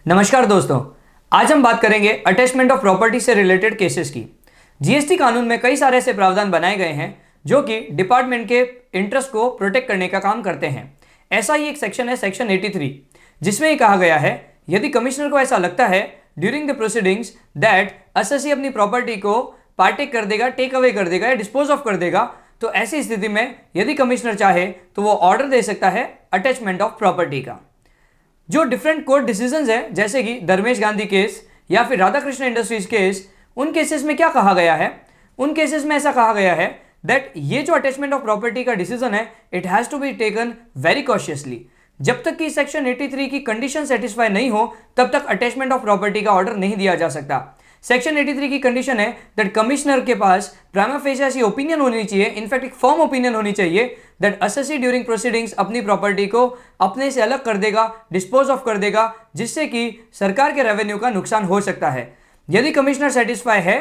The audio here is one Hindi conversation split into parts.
नमस्कार दोस्तों, आज हम बात करेंगे अटैचमेंट ऑफ प्रॉपर्टी से रिलेटेड केसेस की। जीएसटी कानून में कई सारे ऐसे प्रावधान बनाए गए हैं जो कि डिपार्टमेंट के इंटरेस्ट को प्रोटेक्ट करने का काम करते हैं। ऐसा ही एक सेक्शन है सेक्शन 83, जिसमें ये कहा गया है यदि कमिश्नर को ऐसा लगता है during the proceedings that SSC अपनी प्रॉपर्टी को पार्टेक कर देगा, टेक अवे कर देगा या डिस्पोज ऑफ कर देगा, तो ऐसी स्थिति में यदि कमिश्नर चाहे तो वो ऑर्डर दे सकता है अटैचमेंट ऑफ प्रॉपर्टी का। जो डिफरेंट कोर्ट डिसीजंस है जैसे कि धर्मेश गांधी केस या फिर राधाकृष्ण इंडस्ट्रीज केस, उन केसेस में क्या कहा गया है? उन केसेस में ऐसा कहा गया है दैट ये जो अटैचमेंट ऑफ प्रॉपर्टी का डिसीजन है it has to be taken very cautiously. जब तक कि सेक्शन 83 की कंडीशन सेटिस्फाई नहीं हो तब तक अटैचमेंट ऑफ प्रॉपर्टी का ऑर्डर नहीं दिया जा सकता। सेक्शन 83 की कंडीशन है दैट कमिश्नर के पास प्राइमा फेसी ऐसी ओपिनियन होनी चाहिए, इनफैक्ट एक फर्म ओपिनियन होनी चाहिए दैट एसएससी ड्यूरिंग प्रोसीडिंग्स अपनी प्रॉपर्टी को अपने से अलग कर देगा, डिस्पोज ऑफ कर देगा, जिससे कि सरकार के रेवेन्यू का नुकसान हो सकता है। यदि कमिश्नर सेटिस्फाई है,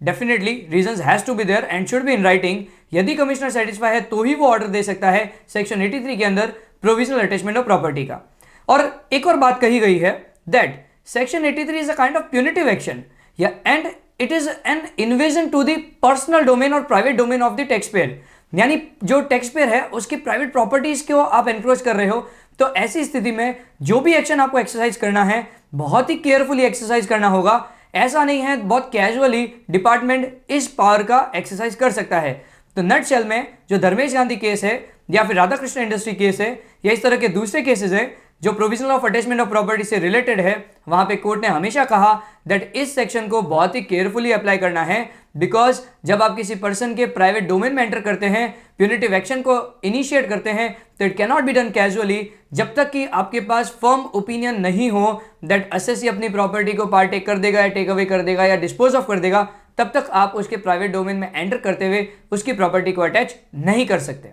definitely reasons has to be there and should be in writing. यदि कमिश्नर सेटिस्फाई है तो ही वो ऑर्डर दे सकता है सेक्शन 83 के अंदर प्रोविजनल अटैचमेंट ऑफ प्रॉपर्टी का। और एक और बात कही गई है that section 83 is a kind of punitive action and it is an invasion to the personal domain और private domain of the tax payer. यानी जो टैक्स पेयर है उसकी प्राइवेट प्रॉपर्टीज को आप एनक्रोच कर रहे हो। तो ऐसी स्थिति में जो भी एक्शन आपको एक्सरसाइज करना है बहुत ही केयरफुली एक्सरसाइज करना होगा। ऐसा नहीं है बहुत कैजुअली डिपार्टमेंट इस पावर का एक्सरसाइज कर सकता है। तो नटशेल में जो धर्मेश गांधी केस है या फिर राधाकृष्ण इंडस्ट्री केस है या इस तरह के दूसरे केसेस है जो provisional of attachment of property से रिलेटेड है, वहां पे कोर्ट ने हमेशा कहा दैट इस सेक्शन को बहुत ही केयरफुली अप्लाई करना है। बिकॉज जब आप किसी पर्सन के प्राइवेट डोमेन में एंटर करते हैं, प्यूनिटिव एक्शन को इनिशिएट करते हैं, तो it can not be done casually. जब तक कि आपके पास फर्म ओपिनियन नहीं हो दैट एसएससी अपनी प्रॉपर्टी को पार्टेक कर देगा या टेक अवे कर देगा या डिस्पोज ऑफ कर देगा, तब तक आप उसके प्राइवेट डोमेन में एंटर करते हुए उसकी प्रॉपर्टी को अटैच नहीं कर सकते।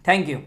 Thank you.